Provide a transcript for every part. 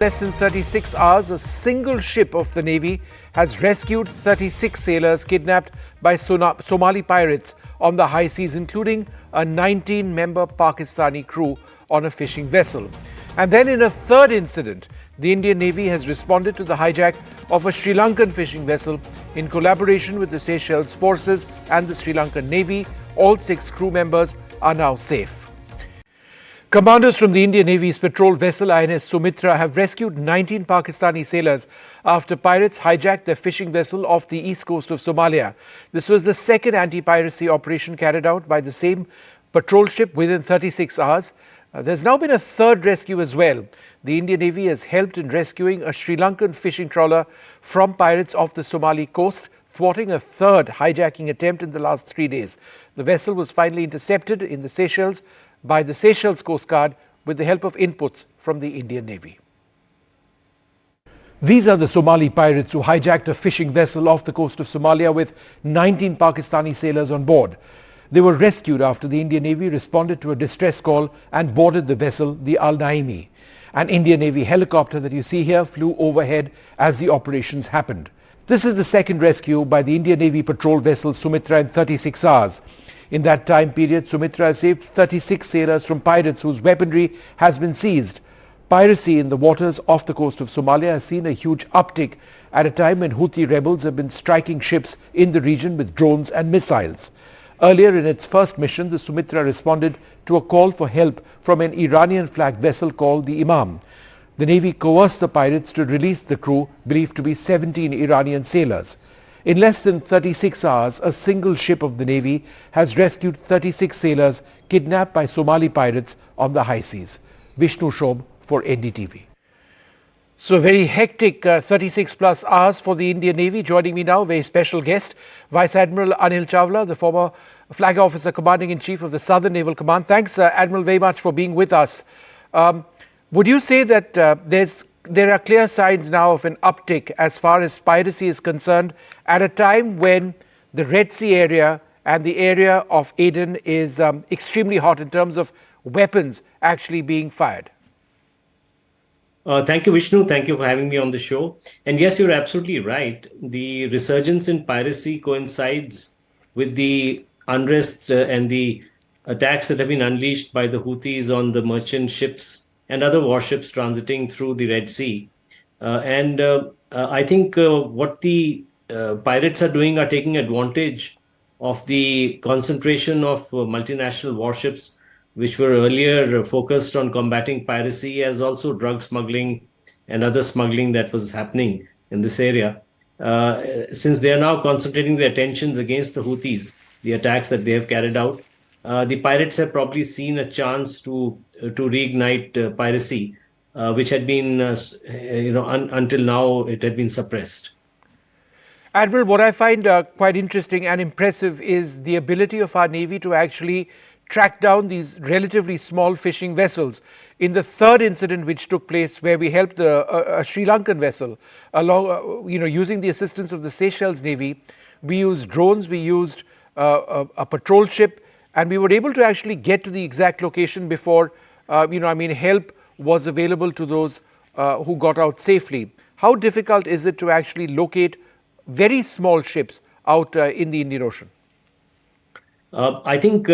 Less than 36 hours, a single ship of the Navy has rescued 36 sailors kidnapped by Somali pirates on the high seas, including a 19-member Pakistani crew on a fishing vessel. And then in a third incident, the Indian Navy has responded to the hijack of a Sri Lankan fishing vessel in collaboration with the Seychelles forces and the Sri Lankan Navy. All 6 crew members are now safe. Commandos from the Indian Navy's patrol vessel INS Sumitra have rescued 19 Pakistani sailors after pirates hijacked their fishing vessel off the east coast of Somalia. This was the second anti-piracy operation carried out by the same patrol ship within 36 hours. There's now been a third rescue as well. The Indian Navy has helped in rescuing a Sri Lankan fishing trawler from pirates off the Somali coast, thwarting a third hijacking attempt in the last 3 days. The vessel was finally intercepted in the Seychelles by the Seychelles Coast Guard with the help of inputs from the Indian Navy. These are the Somali pirates who hijacked a fishing vessel off the coast of Somalia with 19 Pakistani sailors on board. They were rescued after the Indian Navy responded to a distress call and boarded the vessel, the Al Naimi. An Indian Navy helicopter that you see here flew overhead as the operations happened. This is the second rescue by the Indian Navy patrol vessel Sumitra in 36 hours. In that time period, Sumitra has saved 36 sailors from pirates whose weaponry has been seized. Piracy in the waters off the coast of Somalia has seen a huge uptick at a time when Houthi rebels have been striking ships in the region with drones and missiles. Earlier in its first mission, the Sumitra responded to a call for help from an Iranian-flagged vessel called the Imam. The Navy coerced the pirates to release the crew, believed to be 17 Iranian sailors. In less than 36 hours, a single ship of the Navy has rescued 36 sailors kidnapped by Somali pirates on the high seas. Vishnu Shob for NDTV. So a very hectic 36 plus hours for the Indian Navy. Joining me now, very special guest, Vice Admiral Anil Chawla, the former Flag Officer Commanding-in-Chief of the Southern Naval Command. Thanks, Admiral, very much for being with us. Would you say that there are clear signs now of an uptick as far as piracy is concerned at a time when the Red Sea area and the area of Aden is extremely hot in terms of weapons actually being fired? Thank you, Vishnu. Thank you for having me on the show. And yes, you're absolutely right. The resurgence in piracy coincides with the unrest and the attacks that have been unleashed by the Houthis on the merchant ships and other warships transiting through the Red Sea. I think what the pirates are doing are taking advantage of the concentration of multinational warships which were earlier focused on combating piracy, as also drug smuggling and other smuggling that was happening in this area. Since they are now concentrating their attentions against the Houthis, the attacks that they have carried out, the pirates have probably seen a chance to reignite piracy, which had been, until now it had been suppressed. Admiral, what I find quite interesting and impressive is the ability of our Navy to actually track down these relatively small fishing vessels. In the third incident which took place, where we helped a Sri Lankan vessel, along, using the assistance of the Seychelles Navy, we used drones, we used a patrol ship, and we were able to actually get to the exact location before, help was available to those who got out safely. How difficult is it to actually locate very small ships out in the Indian Ocean? I think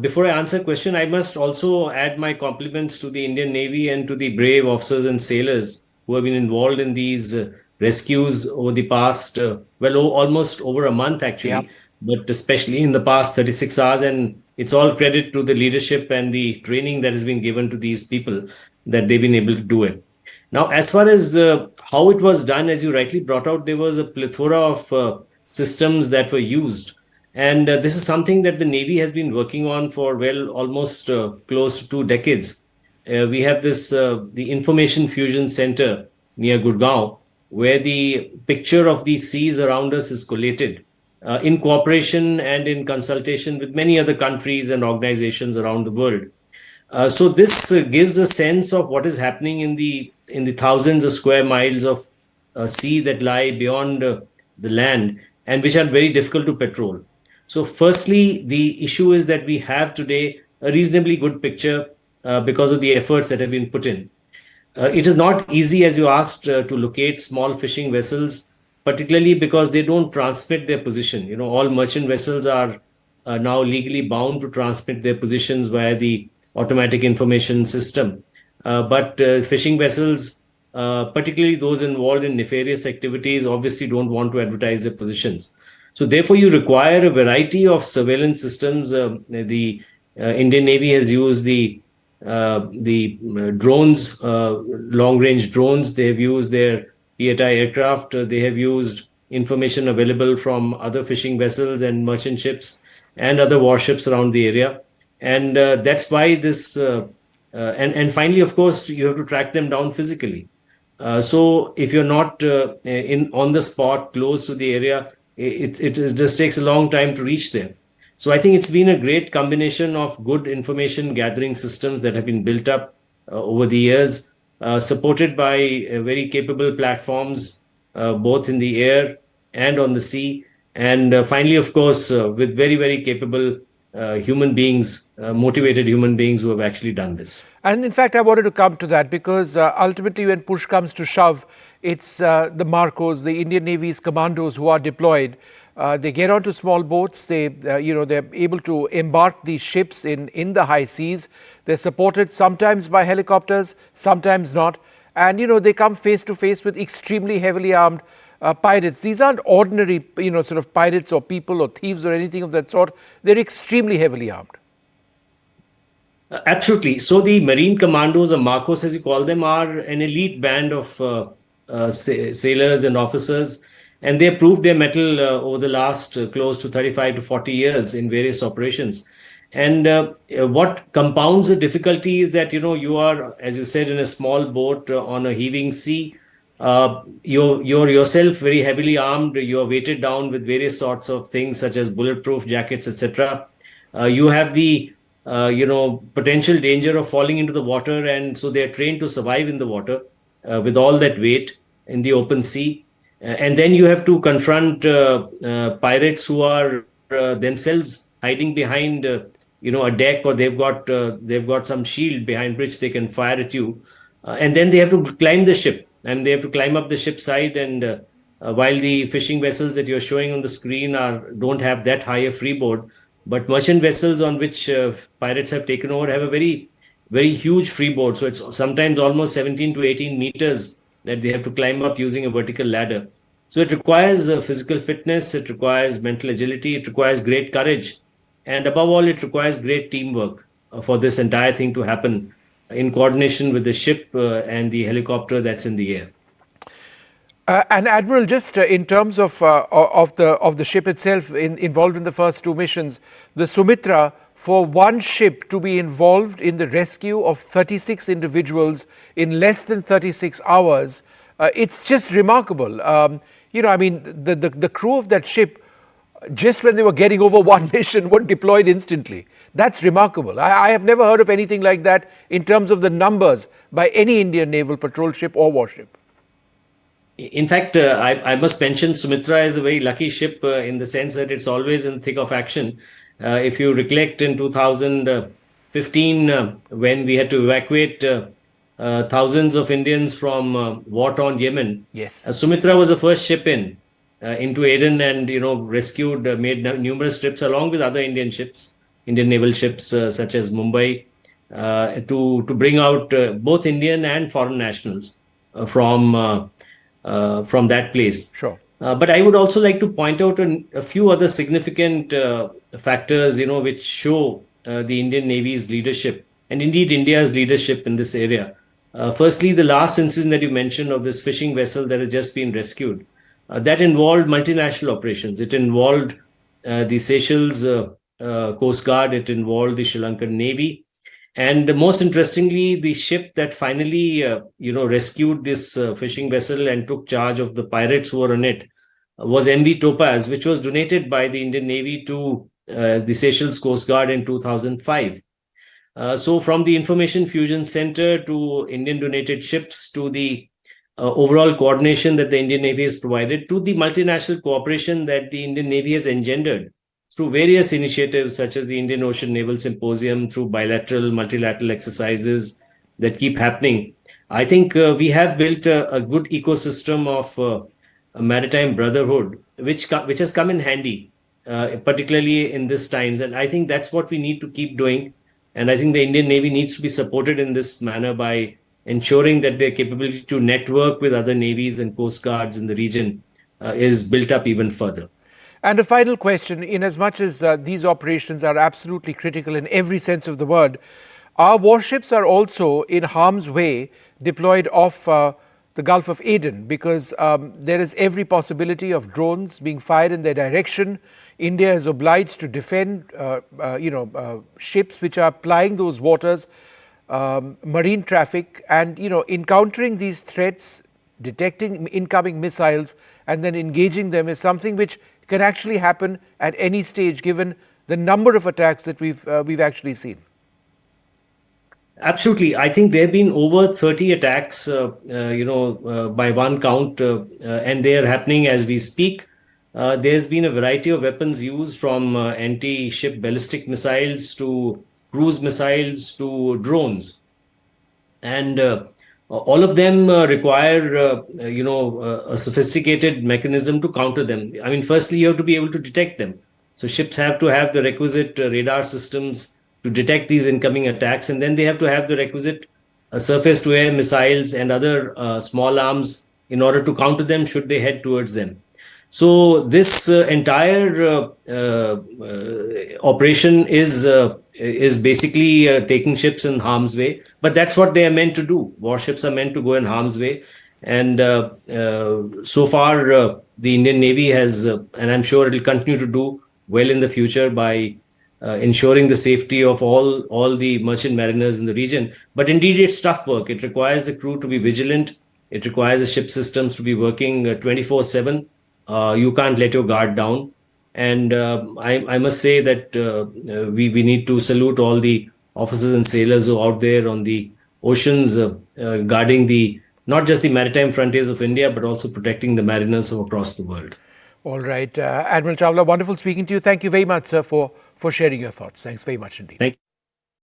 before I answer the question, I must also add my compliments to the Indian Navy and to the brave officers and sailors who have been involved in these rescues over the past, almost over a month actually, yeah. But especially in the past 36 hours. And it's all credit to the leadership and the training that has been given to these people that they've been able to do it. Now, as far as how it was done, as you rightly brought out, there was a plethora of systems that were used. And this is something that the Navy has been working on for, almost close to 2 decades. We have this, the Information Fusion Center near Gurgaon, where the picture of the seas around us is collated in cooperation and in consultation with many other countries and organizations around the world. So this gives a sense of what is happening in the thousands of square miles of sea that lie beyond the land and which are very difficult to patrol. So firstly, the issue is that we have today a reasonably good picture because of the efforts that have been put in. It is not easy, as you asked, to locate small fishing vessels, particularly because they don't transmit their position. All merchant vessels are now legally bound to transmit their positions via the automatic information system. But fishing vessels, particularly those involved in nefarious activities, obviously don't want to advertise their positions. So therefore, you require a variety of surveillance systems. The Indian Navy has used the drones, long-range drones. They have used their PATI aircraft. They have used information available from other fishing vessels and merchant ships and other warships around the area. And that's why this. And finally, of course, you have to track them down physically. So if you're not in on the spot, close to the area, it just takes a long time to reach there. So I think it's been a great combination of good information gathering systems that have been built up over the years, supported by very capable platforms, both in the air and on the sea. And finally, of course, with very, very capable human beings, motivated human beings who have actually done this. And in fact, I wanted to come to that because ultimately when push comes to shove, it's the Marcos, the Indian Navy's commandos who are deployed. They get onto small boats. They're able to embark these ships in the high seas. They're supported sometimes by helicopters, sometimes not. And, they come face to face with extremely heavily armed pirates. These aren't ordinary, sort of pirates or people or thieves or anything of that sort. They're extremely heavily armed. Absolutely. So the Marine Commandos, or Marcos as you call them, are an elite band of sailors and officers, and they have proved their mettle over the last close to 35 to 40 years in various operations. And what compounds the difficulty is that, you are, as you said, in a small boat on a heaving sea. You're yourself very heavily armed. You're weighted down with various sorts of things such as bulletproof jackets, etc. You have the potential danger of falling into the water, and so they are trained to survive in the water with all that weight in the open sea. And then you have to confront pirates who are themselves hiding behind, a deck, or they've got some shield behind which they can fire at you. And then they have to climb the ship, and they have to climb up the ship side. And while the fishing vessels that you're showing on the screen don't have that high a freeboard, but merchant vessels on which pirates have taken over have a very, very huge freeboard. So it's sometimes almost 17 to 18 meters that they have to climb up using a vertical ladder. So it requires physical fitness, it requires mental agility, it requires great courage. And above all, it requires great teamwork for this entire thing to happen in coordination with the ship and the helicopter that's in the air. And Admiral, just in terms of the ship itself involved in the first two missions, the Sumitra, for one ship to be involved in the rescue of 36 individuals in less than 36 hours, it's just remarkable. The crew of that ship, just when they were getting over one mission, were deployed instantly. That's remarkable. I have never heard of anything like that in terms of the numbers by any Indian naval patrol ship or warship. In fact, I must mention Sumitra is a very lucky ship in the sense that it's always in the thick of action. If you recollect in 2015, when we had to evacuate thousands of Indians from war-torn Yemen, yes, Sumitra was the first ship into Aden, and rescued, made numerous trips along with other Indian ships, Indian naval ships such as Mumbai, to bring out both Indian and foreign nationals from that place. Sure. But I would also like to point out a few other significant factors, which show the Indian Navy's leadership and indeed India's leadership in this area. Firstly, the last incident that you mentioned of this fishing vessel that has just been rescued, that involved multinational operations. It involved the Seychelles Coast Guard. It involved the Sri Lankan Navy. And most interestingly, the ship that finally, rescued this fishing vessel and took charge of the pirates who were on it was MV Topaz, which was donated by the Indian Navy to the Seychelles Coast Guard in 2005. So from the Information Fusion Center to Indian donated ships to the overall coordination that the Indian Navy has provided to the multinational cooperation that the Indian Navy has engendered through various initiatives such as the Indian Ocean Naval Symposium, through bilateral, multilateral exercises that keep happening. I think we have built a good ecosystem of a maritime brotherhood, which has come in handy, particularly in these times. And I think that's what we need to keep doing. And I think the Indian Navy needs to be supported in this manner by ensuring that their capability to network with other navies and coast guards in the region is built up even further. And a final question, in as much as these operations are absolutely critical in every sense of the word, our warships are also in harm's way deployed off the Gulf of Aden, because there is every possibility of drones being fired in their direction. India is obliged to defend ships which are plying those waters, marine traffic, and encountering these threats, detecting incoming missiles and then engaging them is something which can actually happen at any stage, given the number of attacks that we've actually seen. Absolutely. I think there have been over 30 attacks, by one count, and they are happening as we speak. There's been a variety of weapons used, from anti-ship ballistic missiles to cruise missiles to drones. And all of them require, a sophisticated mechanism to counter them. I mean, firstly, you have to be able to detect them. So ships have to have the requisite radar systems to detect these incoming attacks, and then they have to have the requisite surface-to-air missiles and other small arms in order to counter them should they head towards them. So this entire operation is basically taking ships in harm's way, but that's what they are meant to do. Warships are meant to go in harm's way, and so far the Indian Navy has, and I'm sure it will continue to do well in the future by ensuring the safety of all the merchant mariners in the region. But indeed, it's tough work. It requires the crew to be vigilant. It requires the ship systems to be working 24/7. You can't let your guard down. And I must say that we need to salute all the officers and sailors who are out there on the oceans, guarding not just the maritime frontiers of India, but also protecting the mariners from across the world. All right. Admiral Chawla, wonderful speaking to you. Thank you very much, sir, for sharing your thoughts. Thanks very much indeed. Thank you.